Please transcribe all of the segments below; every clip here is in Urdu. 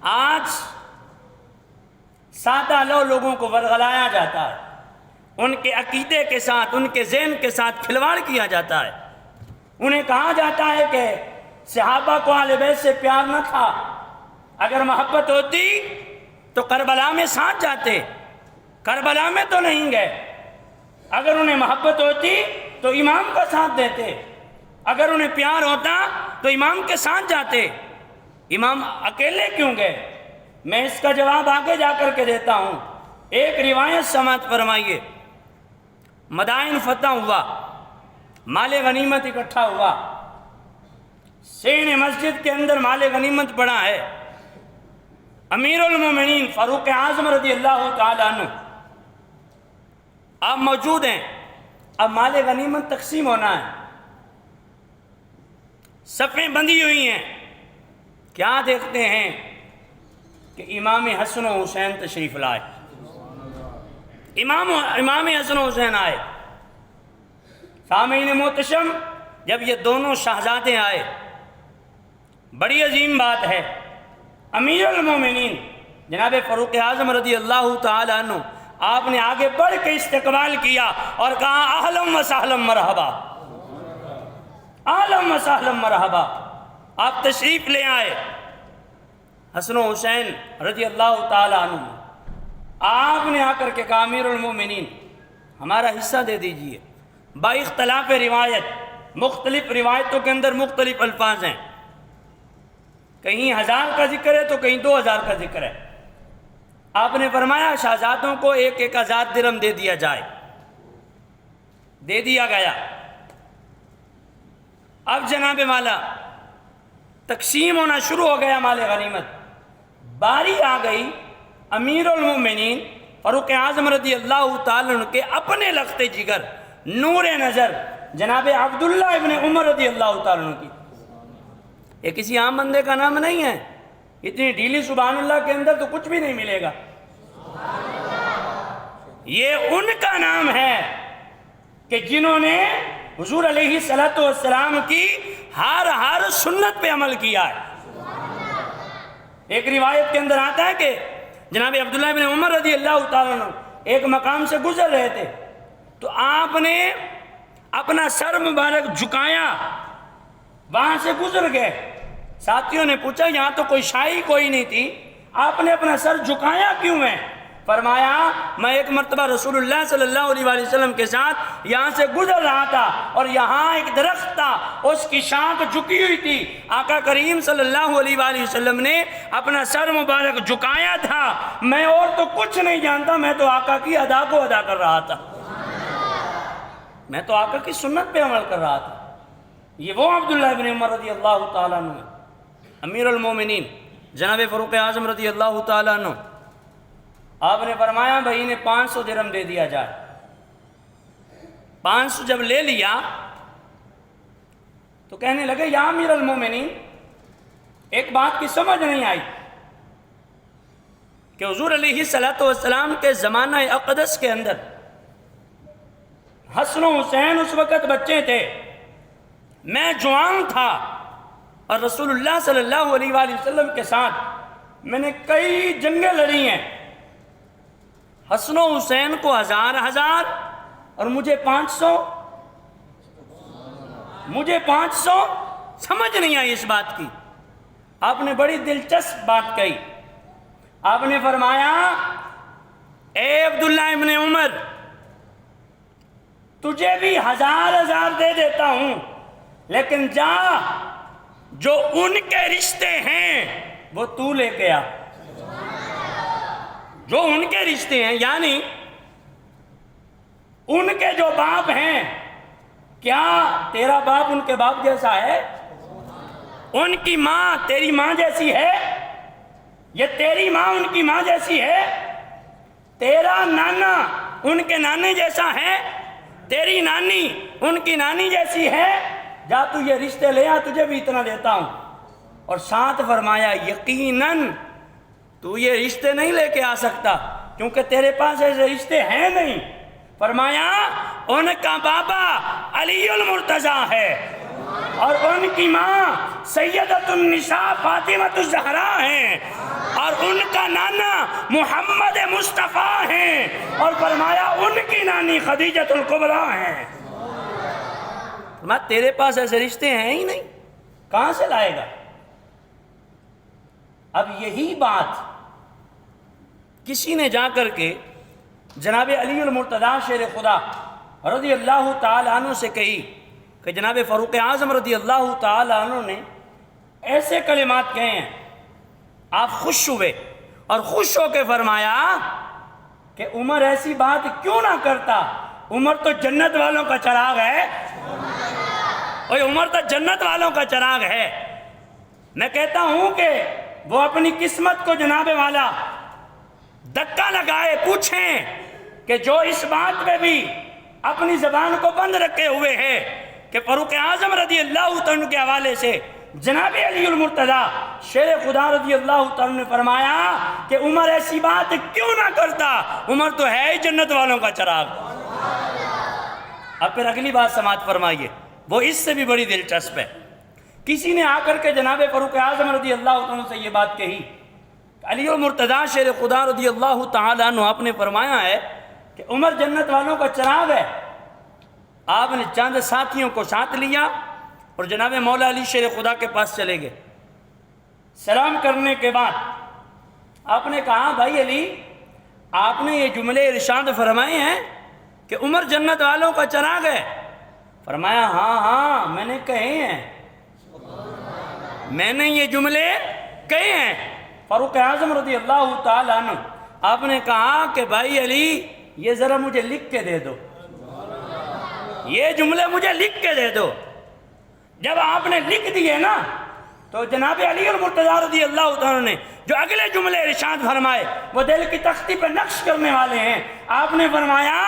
آج سادہ لوگوں کو ورغلایا جاتا ہے، ان کے عقیدے کے ساتھ، ان کے ذہن کے ساتھ کھلواڑ کیا جاتا ہے۔ انہیں کہا جاتا ہے کہ صحابہ کو اہل بیت سے پیار نہ تھا، اگر محبت ہوتی تو کربلا میں ساتھ جاتے، کربلا میں تو نہیں گئے۔ اگر انہیں محبت ہوتی تو امام کا ساتھ دیتے، اگر انہیں پیار ہوتا تو امام کے ساتھ جاتے، امام اکیلے کیوں گئے؟ میں اس کا جواب آگے جا کر کے دیتا ہوں۔ ایک روایت سماعت فرمائیے، مدائن فتح ہوا، مال غنیمت اکٹھا ہوا، سین مسجد کے اندر مال غنیمت پڑا ہے، امیر المومنین فاروق اعظم رضی اللہ تعالیٰ عنہ آپ موجود ہیں، اب مال غنیمت تقسیم ہونا ہے، صفیں بندھی ہوئی ہیں، کیا دیکھتے ہیں کہ امام حسن و حسین تشریف لائے، امام حسن و حسین آئے۔ سامعین محتشم، جب یہ دونوں شہزادے آئے، بڑی عظیم بات ہے، امیر المومنین جناب فاروق اعظم رضی اللہ تعالیٰ عنہ آپ نے آگے بڑھ کے استقبال کیا اور کہا اہلاً و سہلاً مرحبا، اہلاً و سہلاً مرحبا، آپ تشریف لے آئے۔ حسن و حسین رضی اللہ تعالیٰ عنہ آپ نے آ کر کے کہا امیر المومنین ہمارا حصہ دے دیجئے۔ با اختلاف روایت، مختلف روایتوں کے اندر مختلف الفاظ ہیں، کہیں 1000 کا ذکر ہے تو کہیں 2000 کا ذکر ہے۔ آپ نے فرمایا شہزادوں کو 1000 درہم دے دیا جائے، دے دیا گیا۔ اب جناب والا تقسیم ہونا شروع ہو گیا مال غنیمت، باری آ گئی امیر المومنین فاروق اعظم رضی اللہ تعالیٰ عنہ کے اپنے لخت جگر، نور نظر جناب عبداللہ ابن عمر رضی اللہ تعالیٰ عنہ کی۔ یہ کسی عام بندے کا نام نہیں ہے، اتنی ڈھیلی سبحان اللہ کے اندر تو کچھ بھی نہیں ملے گا، یہ ان کا نام ہے کہ جنہوں نے حضور علیہ السلام کی ہر سنت پہ عمل کیا ہے۔ ایک روایت کے اندر آتا ہے کہ جناب عبداللہ بن عمر رضی اللہ تعالیٰ عنہ ایک مقام سے گزر رہے تھے تو آپ نے اپنا سر مبارک جھکایا، وہاں سے گزر گئے، ساتھیوں نے پوچھا یہاں تو کوئی شاہی کوئی نہیں تھی، آپ نے اپنا سر جھکایا کیوں ہے؟ فرمایا میں ایک مرتبہ رسول اللہ صلی اللہ علیہ وسلم کے ساتھ یہاں سے گزر رہا تھا اور یہاں ایک درخت تھا، اس کی شاخ جھکی ہوئی تھی، آقا کریم صلی اللہ علیہ وسلم نے اپنا سر مبارک جھکایا تھا، میں اور تو کچھ نہیں جانتا، میں تو آقا کی ادا کو ادا کر رہا تھا، میں تو آقا کی سنت پہ عمل کر رہا تھا۔ یہ وہ عبداللہ بن عمر رضی اللہ تعالیٰ عنہ امیر المومنین جناب فاروق اعظم رضی اللہ تعالیٰ عنہ، آپ نے فرمایا بھائی نے 500 درہم دے دیا جائے۔ 500 جب لے لیا تو کہنے لگے یا امیر المومنین ایک بات کی سمجھ نہیں آئی کہ حضور علیہ السلام کے زمانہ اقدس کے اندر حسن و حسین اس وقت بچے تھے، میں جوان تھا، اور رسول اللہ صلی اللہ علیہ وسلم کے ساتھ میں نے کئی جنگیں لڑی ہیں، حسن و حسین کو 1000 اور مجھے 500 سمجھ نہیں آئی اس بات کی۔ آپ نے بڑی دلچسپ بات کہی، آپ نے فرمایا اے عبداللہ ابن عمر تجھے بھی 1000 دے دیتا ہوں، لیکن جا جو ان کے رشتے ہیں وہ تو لے کے آ، جو ان کے رشتے ہیں، یعنی ان کے جو باپ ہیں، کیا تیرا باپ ان کے باپ جیسا ہے؟ ان کی ماں تیری ماں جیسی ہے؟ یہ تیری ماں ان کی ماں جیسی ہے؟ تیرا نانا ان کے نانے جیسا ہے؟ تیری نانی ان کی نانی جیسی ہے؟ جا تو یہ رشتے لے آ، تجھے بھی اتنا دیتا ہوں۔ اور ساتھ فرمایا یقیناً تو یہ رشتے نہیں لے کے آ سکتا کیونکہ تیرے پاس ایسے رشتے ہیں نہیں۔ فرمایا ان کا بابا علی المرتضیٰ ہے، اور ان کی ماں سیدۃ النساء فاطمۃ الزہرا ہیں، اور ان کا نانا محمد مصطفیٰ ہیں، اور فرمایا ان کی نانی خدیجۃ الکبریٰ ہیں۔ فرمایا تیرے پاس ایسے رشتے ہیں ہی نہیں، کہاں سے لائے گا؟ اب یہی بات کسی نے جا کر کے جناب علی المرتضیٰ شیر خدا رضی اللہ تعالیٰ عنہ سے کہی کہ جناب فاروق اعظم رضی اللہ تعالیٰ عنہ نے ایسے کلمات کہے ہیں۔ آپ خوش ہوئے اور خوش ہو کے فرمایا کہ عمر ایسی بات کیوں نہ کرتا، عمر تو جنت والوں کا چراغ ہے، اوہ عمر تو جنت والوں کا چراغ ہے۔ میں کہتا ہوں کہ وہ اپنی قسمت کو جناب والا دھکا لگائے، پوچھیں کہ جو اس بات پہ بھی اپنی زبان کو بند رکھے ہوئے ہیں کہ فاروق اعظم رضی اللہ عنہ کے حوالے سے جناب علی المرتضیٰ شیر خدا رضی اللہ عنہ نے فرمایا کہ عمر ایسی بات کیوں نہ کرتا، عمر تو ہے ہی جنت والوں کا چراغ۔ اب پھر اگلی بات سماعت فرمائیے، وہ اس سے بھی بڑی دلچسپ ہے۔ کسی نے آ کر کے جناب فاروق اعظم رضی اللہ عنہ سے یہ بات کہی، علی المرتضیٰ شیر خدا رضی اللہ تعالیٰ عنہ آپ نے فرمایا ہے کہ عمر جنت والوں کا چراغ ہے۔ آپ نے چند ساتھیوں کو ساتھ لیا اور جناب مولا علی شیر خدا کے پاس چلے گئے۔ سلام کرنے کے بعد آپ نے کہا بھائی علی، آپ نے یہ جملے ارشاد فرمائے ہیں کہ عمر جنت والوں کا چراغ ہے۔ فرمایا ہاں میں نے کہے ہیں، میں نے یہ جملے کہے ہیں۔ فاروق اعظم رضی اللہ تعالیٰ عنہ آپ نے کہا کہ بھائی علی یہ ذرا مجھے لکھ کے دے دو، یہ جملے مجھے لکھ کے دے دو۔ جب آپ نے لکھ دیے نا تو جناب علی المرتضیٰ رضی اللہ تعالیٰ نے جو اگلے جملے ارشاد فرمائے وہ دل کی تختی پہ نقش کرنے والے ہیں۔ آپ نے فرمایا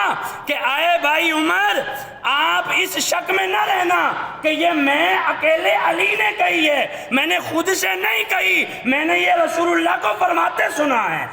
کہ آئے بھائی عمر، آپ اس شک میں نہ رہنا کہ یہ میں اکیلے علی نے کہی ہے، میں نے خود سے نہیں کہی، میں نے یہ رسول اللہ کو فرماتے سنا ہے،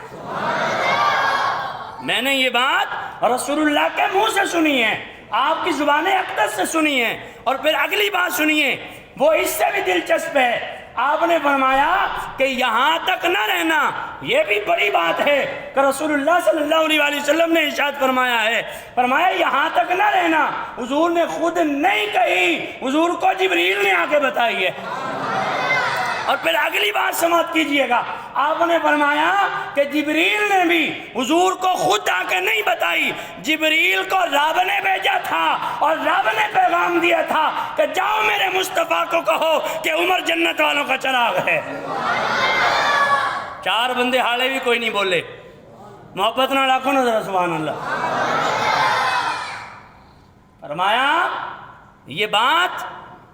میں نے یہ بات رسول اللہ کے منہ سے سنی ہے، آپ کی زبان اقدس سے سنی ہے۔ اور پھر اگلی بات سنیے، وہ اس سے بھی دلچسپ ہے۔ آپ نے فرمایا کہ یہاں تک نہ رہنا، یہ بھی بڑی بات ہے کہ رسول اللہ صلی اللہ علیہ وسلم نے ارشاد فرمایا ہے، فرمایا یہاں تک نہ رہنا، حضور نے خود نہیں کہی، حضور کو جبریل نے آ کے بتائی ہے۔ اور پھر اگلی بات سماعت کیجئے گا، آپ نے فرمایا کہ جبریل نے بھی حضور کو خود آ کے نہیں بتائی، جبریل کو رب نے بھیجا تھا اور رب نے پیغام دیا تھا کہ جاؤ میرے مصطفیٰ کو کہو کہ عمر جنت والوں کا چراغ ہے۔ چار بندے حالے بھی کوئی نہیں بولے، محبت نہ رکھو نا ذرا، سبحان اللہ۔ فرمایا یہ بات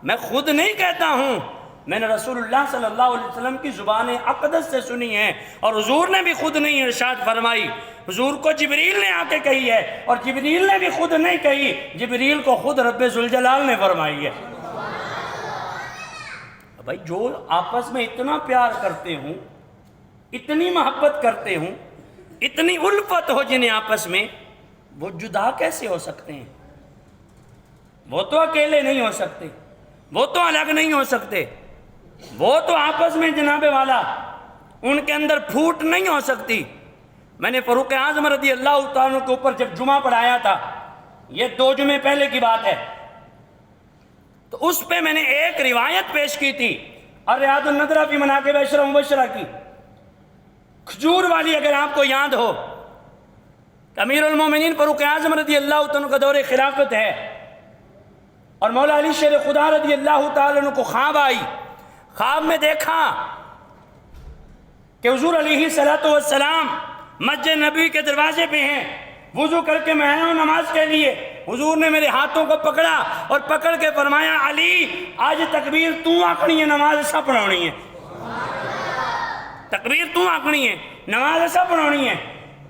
میں خود نہیں کہتا ہوں، میں نے رسول اللہ صلی اللہ علیہ وسلم کی زبان اقدس سے سنی ہے، اور حضور نے بھی خود نہیں ارشاد فرمائی، حضور کو جبریل نے آ کے کہی ہے، اور جبریل نے بھی خود نہیں کہی، جبریل کو خود رب ذوالجلال نے فرمائی ہے۔ بھائی جو آپس میں اتنا پیار کرتے ہوں، اتنی محبت کرتے ہوں، اتنی الفت ہو جنہیں آپس میں، وہ جدا کیسے ہو سکتے ہیں؟ وہ تو اکیلے نہیں ہو سکتے، وہ تو الگ نہیں ہو سکتے، وہ تو آپس میں جناب والا ان کے اندر پھوٹ نہیں ہو سکتی۔ میں نے فاروق اعظم رضی اللہ تعالیٰ کے اوپر جب جمعہ پڑھایا تھا، یہ 2 جمعے پہلے کی بات ہے، تو اس پہ میں نے ایک روایت پیش کی تھی، الریاض النظرہ فی مناقب عشرہ مبشرہ کی، کھجور والی، اگر آپ کو یاد ہو، امیر المومنین فاروق اعظم رضی اللہ تعالیٰ کا دور خلافت ہے، اور مولا علی شیر خدا رضی اللہ تعالیٰ کو خواب آئی، خواب میں دیکھا کہ حضور علیہ السلام مسجد نبوی کے دروازے پہ ہیں، وضو کر کے میں آیا ہوں نماز کے لیے، حضور نے میرے ہاتھوں کو پکڑا اور پکڑ کے فرمایا علی آج تکبیر تو آکھنی ہے، نماز ایسا پڑھونی ہے، تکبیر تو آکھنی ہے، نماز ایسا پڑھونی ہے۔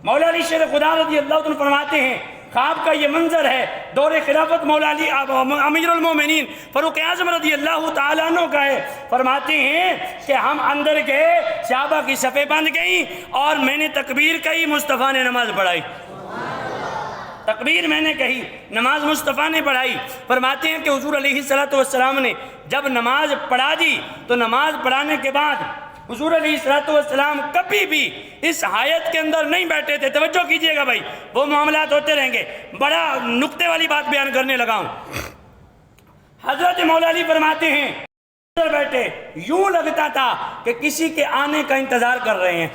مولا علی شیر خدا رضی اللہ عنہ فرماتے ہیں خواب کا یہ منظر ہے، دور خلافت مولا علی امیر المومنین فاروق اعظم رضی اللہ تعالیٰ عنہ کا ہے۔ فرماتے ہیں کہ ہم اندر گئے، صحابہ کی صفیں بند گئیں اور میں نے تکبیر کہی، مصطفیٰ نے نماز پڑھائی۔ تکبیر میں نے کہی، نماز مصطفیٰ نے پڑھائی۔ فرماتے ہیں کہ حضور علیہ الصلوۃ والسلام نے جب نماز پڑھا دی تو نماز پڑھانے کے بعد حضور علیہ الصلوۃ والسلام کبھی بھی اس حایت کے اندر نہیں بیٹھے تھے۔ توجہ کیجئے گا بھائی، وہ معاملات ہوتے رہیں گے، بڑا نکتے والی بات بیان کرنے لگا ہوں۔ حضرت مولا علی فرماتے ہیں اندر بیٹھے یوں لگتا تھا کہ کسی کے آنے کا انتظار کر رہے ہیں،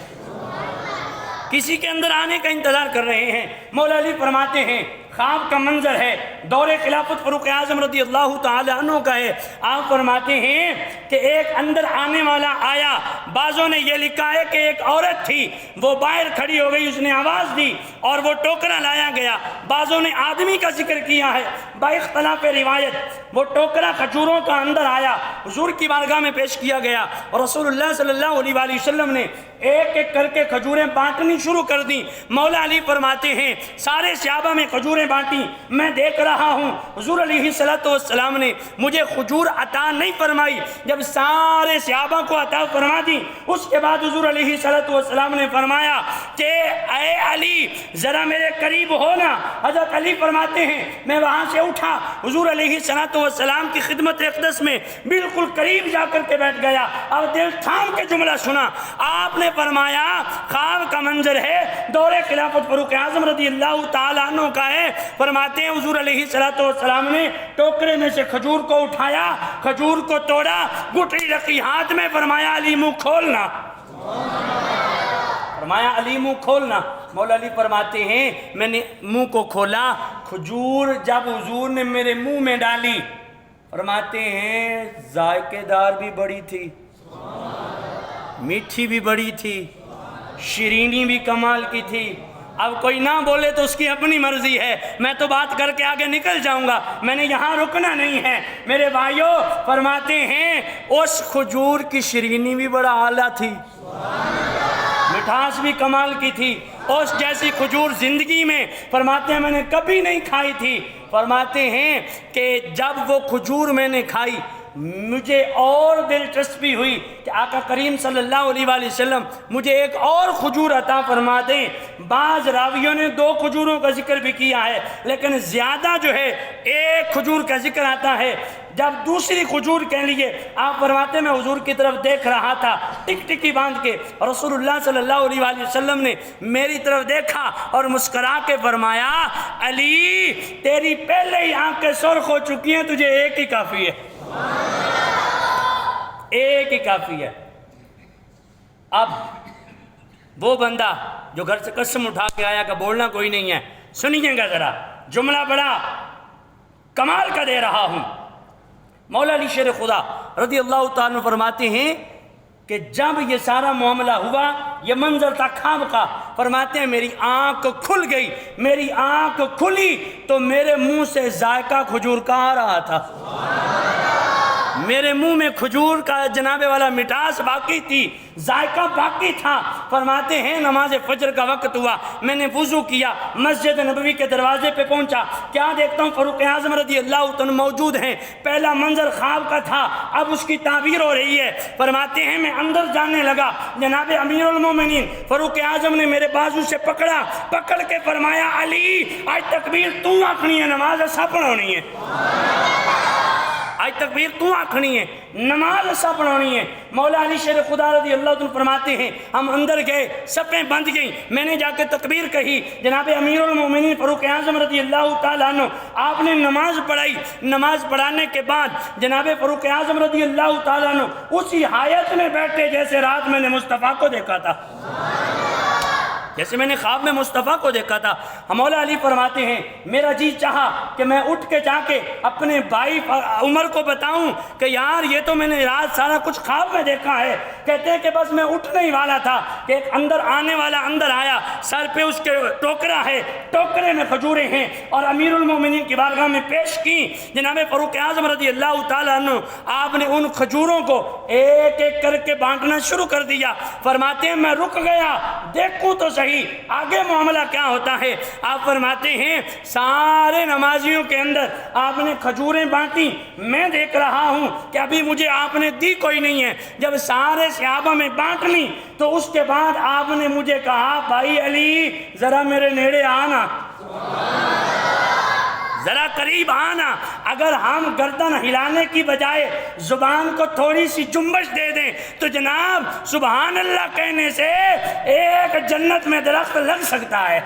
کسی کے اندر آنے کا انتظار کر رہے ہیں۔ مولا علی فرماتے ہیں خواب کا منظر ہے، دور خلافت فاروق اعظم رضی اللہ تعالی عنہ کا ہے۔ آپ فرماتے ہیں کہ ایک اندر آنے والا آیا، بعضوں نے یہ لکھا ہے کہ ایک عورت تھی، وہ باہر کھڑی ہو گئی، اس نے آواز دی اور وہ ٹوکرا لایا گیا۔ بعضوں نے آدمی کا ذکر کیا ہے، با اختلاف روایت وہ ٹوکرا کھجوروں کا اندر آیا، حضور کی بارگاہ میں پیش کیا گیا اور رسول اللہ صلی اللہ علیہ وآلہ وسلم نے ایک ایک کر کے کھجوریں بانٹنی شروع کر دیں۔ مولا علی فرماتے ہیں سارے صحابہ میں کھجوریں بانٹی، میں دیکھ رہا ہوں حضور علیہ الصلوۃ والسلام نے مجھے کھجور عطا نہیں فرمائی۔ جب سارے صحابہ کو عطا فرما دی، اس کے بعد حضور علیہ الصلوۃ والسلام نے فرمایا کہ اے علی ذرا میرے قریب ہونا۔ حضرت علی فرماتے ہیں میں وہاں سے اٹھا، حضور علیہ الصلوۃ والسلام کی خدمت اقدس میں بالکل قریب جا کر کے بیٹھ گیا اور دل تھام کے جملہ سنا۔ آپ نے فرمایا خواب کا منظر ہے، دور خلافت فاروق اعظم رضی اللہ تعالیٰ عنہ کا ہے۔ فرماتے ہیں حضور علیہ الصلوۃ والسلام نے ٹوکرے میں سے کھجور کو اٹھایا، کھجور کو توڑا، گٹھلی رکھی ہاتھ میں، فرمایا علی منہ کھولنا، فرمایا علی منہ کھولنا۔ مولا علی فرماتے ہیں میں نے منہ کو کھولا، کھجور جب حضور نے میرے منہ میں ڈالی، فرماتے ہیں ذائقے دار بھی بڑی تھی، میٹھی بھی بڑی تھی، شیرینی بھی کمال کی تھی۔ اب کوئی نہ بولے تو اس کی اپنی مرضی ہے، میں تو بات کر کے آگے نکل جاؤں گا، میں نے یہاں رکنا نہیں ہے۔ میرے بھائیوں فرماتے ہیں اس کھجور کی شیرینی بھی بڑا اعلیٰ تھی، مٹھاس بھی کمال کی تھی، اس جیسی کھجور زندگی میں فرماتے ہیں میں نے کبھی نہیں کھائی تھی۔ فرماتے ہیں کہ جب وہ کھجور میں نے کھائی مجھے اور دلچسپی ہوئی کہ آقا کریم صلی اللہ علیہ وآلہ وسلم مجھے ایک اور کھجور عطا فرما دیں۔ بعض راویوں نے 2 کھجوروں کا ذکر بھی کیا ہے، لیکن زیادہ جو ہے ایک کھجور کا ذکر آتا ہے۔ جب دوسری کھجور کے لیے آپ فرماتے میں حضور کی طرف دیکھ رہا تھا ٹک ٹکی باندھ کے، رسول اللہ صلی اللہ علیہ وآلہ وسلم نے میری طرف دیکھا اور مسکرا کے فرمایا علی تیری پہلے ہی آنکھیں سرخ ہو چکی ہیں، تجھے ایک ہی کافی ہے، ایک ہی کافی ہے۔ اب وہ بندہ جو گھر سے قسم اٹھا کے آیا کہ بولنا کوئی نہیں ہے، سنیے گا ذرا، جملہ بڑا کمال کا دے رہا ہوں۔ مولا علی شیر خدا رضی اللہ تعالیٰ عنہ فرماتے ہیں کہ جب یہ سارا معاملہ ہوا، یہ منظر تھا خواب کا، فرماتے ہیں میری آنکھ کھل گئی، میری آنکھ کھلی تو میرے منہ سے ذائقہ کھجور کا آ رہا تھا، میرے منہ میں کھجور کا جناب والا مٹھاس باقی تھی، ذائقہ باقی تھا۔ فرماتے ہیں نماز فجر کا وقت ہوا، میں نے وضو کیا، مسجد نبوی کے دروازے پہ پہنچا، کیا دیکھتا ہوں فاروق اعظم رضی اللہ عنہ موجود ہیں۔ پہلا منظر خواب کا تھا، اب اس کی تعبیر ہو رہی ہے۔ فرماتے ہیں میں اندر جانے لگا، جناب امیر المومنین فاروق اعظم نے میرے بازو سے پکڑا، پکڑ کے فرمایا علی آج تکبیر تو آنکھنی ہے، نماز ایسا پڑھونی ہے، آج تکبیر تو آنکھنی ہے، نماز ایسا پڑھانی ہے۔ مولا علی شیر خدا رضی اللہ عنہ فرماتے ہیں ہم اندر گئے، صفیں بند گئیں، میں نے جا کے تکبیر کہی، جناب امیر المومنین فاروق اعظم رضی اللہ تعالیٰ عنہ آپ نے نماز پڑھائی۔ نماز پڑھانے کے بعد جناب فاروق اعظم رضی اللہ تعالیٰ عنہ اسی حایت میں بیٹھے جیسے رات میں نے مصطفیٰ کو دیکھا تھا، جیسے میں نے خواب میں مصطفیٰ کو دیکھا تھا۔ مولا علی فرماتے ہیں میرا جی چاہا کہ میں اٹھ کے جا کے اپنے بھائی عمر کو بتاؤں کہ یار یہ تو میں نے رات سارا کچھ خواب میں دیکھا ہے۔ کہتے ہیں کہ بس میں اٹھنے ہی والا تھا کہ ایک اندر آنے والا اندر آیا، سر پہ اس کے ٹوکرا ہے، ٹوکرے میں کھجوریں ہیں اور امیر المومنین کی بارگاہ میں پیش کی۔ جناب فاروق اعظم رضی اللہ تعالیٰ عنہ آپ نے ان کھجوروں کو ایک ایک کر کے بانٹنا شروع کر دیا۔ فرماتے ہیں میں رک گیا، دیکھوں تو صحیح آگے معاملہ کیا ہوتا ہے۔ آپ فرماتے ہیں سارے نمازیوں کے اندر آپ نے کھجوریں بانٹی، میں دیکھ رہا ہوں کہ ابھی مجھے آپ نے دی کوئی نہیں ہے۔ جب سارے صحابہ میں بانٹ لی تو اس کے بعد آپ نے مجھے کہا بھائی علی ذرا میرے نیڑے آنا۔ ذرا قریب آنا. اگر ہم گردن ہلانے کی بجائے زبان کو تھوڑی سی جنبش دے دیں تو جناب سبحان اللہ کہنے سے ایک جنت میں درخت لگ سکتا ہے،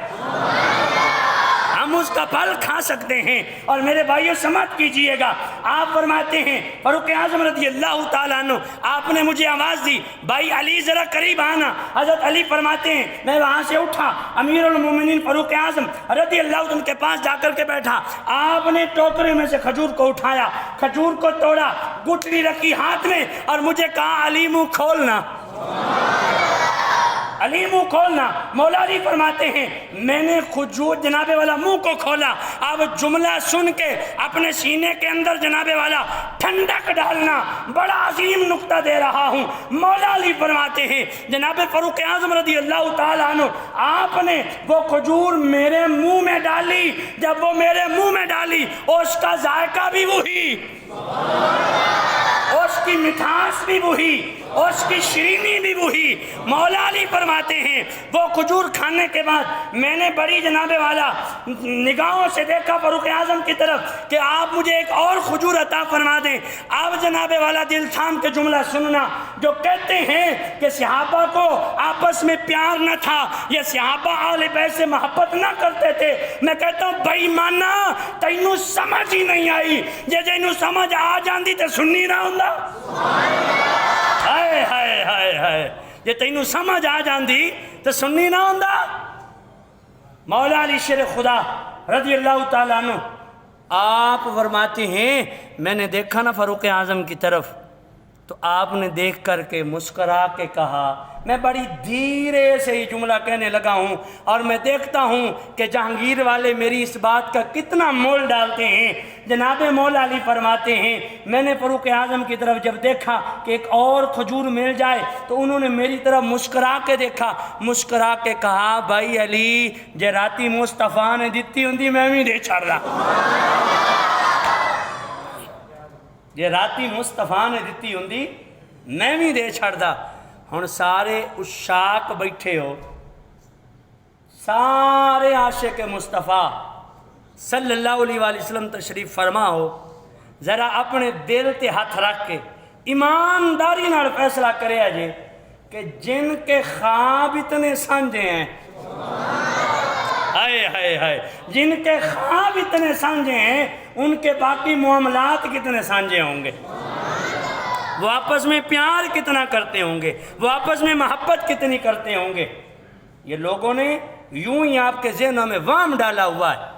ہم اس کا پھل کھا سکتے ہیں. اور میرے بھائیو سمجھ کیجئے گا، آپ فرماتے ہیں فاروق اعظم رضی اللہ تعالیٰ عنہ، آپ نے مجھے آواز دی بھائی علی ذرا قریب آنا. حضرت علی فرماتے ہیں میں وہاں سے اٹھا، امیر المومنین فاروق اعظم رضی اللہ عنہ کے پاس جا کر کے بیٹھا. آپ نے ٹوکرے میں سے کھجور کو اٹھایا، کھجور کو توڑا، گٹلی رکھی ہاتھ میں اور مجھے کہا علی منہ کھولنا، علی منہ کھولنا. مولا علی فرماتے ہیں میں نے کھجور جناب والا منہ کو کھولا. اب جملہ سن کے اپنے سینے کے اندر جناب والا ٹھنڈک ڈالنا، بڑا عظیم نقطہ دے رہا ہوں. مولا علی فرماتے ہیں جناب فاروق اعظم رضی اللہ تعالیٰ عنہ، آپ نے وہ کھجور میرے منہ میں ڈالی. جب وہ میرے منہ میں ڈالی اس کا ذائقہ بھی وہی، اس کی مٹھاس بھی وہی، اس کی شیرینی بھی وہی. مولا علی فرماتے ہیں وہ کھجور کھانے کے بعد میں نے بڑی جناب والا نگاہوں سے دیکھا فاروق اعظم کی طرف کہ آپ مجھے ایک اور کھجور عطا فرما دیں. آپ جناب والا دل تھام کے جملہ سننا جو کہتے ہیں کہ صحابہ کو آپس میں پیار نہ تھا، یہ صحابہ آل بیت سے محبت نہ کرتے تھے. میں کہتا ہوں بھائی مانا تینوں سمجھ ہی نہیں آئی، جے جینوں سمجھ آ جاندی تے سننی نہ ہوندا. ہائے ہائے ہائے ہائے، جے تینوں سمجھ آ جاندی تو سننی نہ ہوندا. مولا علی شیر خدا رضی اللہ تعالیٰ عنہ آپ فرماتے ہیں میں نے دیکھا نا فاروق اعظم کی طرف تو آپ نے دیکھ کر کے مسکرا کے کہا. میں بڑی دھیرے سے ہی جملہ کہنے لگا ہوں اور میں دیکھتا ہوں کہ جہانگیر والے میری اس بات کا کتنا مول ڈالتے ہیں. جناب مولا علی فرماتے ہیں میں نے فاروق اعظم کی طرف جب دیکھا کہ ایک اور کھجور مل جائے تو انہوں نے میری طرف مسکرا کے دیکھا، مسکرا کے کہا بھائی علی جے راتی مصطفیٰ نے دیتی ہوندی میں بھی دے چھڑ رہا، جے راتی مصطفیٰ نے دیتی ہوندی میں بھی دے چھڑ دا. ہن سارے عشاق بیٹھے ہو، سارے عاشق مصطفیٰ صلی اللہ علیہ وآلہ وسلم تشریف فرما ہو، ذرا اپنے دل تے ہاتھ رکھ کے ایمانداری نال فیصلہ کرے جے کہ جن کے خواب اتنے سانجے ہیں، ہائے ہائے ہائے، جن کے خواب اتنے سانجے ہیں ان کے باقی معاملات کتنے سانجے ہوں گے، وہ آپس میں پیار کتنا کرتے ہوں گے، وہ آپس میں محبت کتنی کرتے ہوں گے. یہ لوگوں نے یوں ہی آپ کے ذہنوں میں وام ڈالا ہوا ہے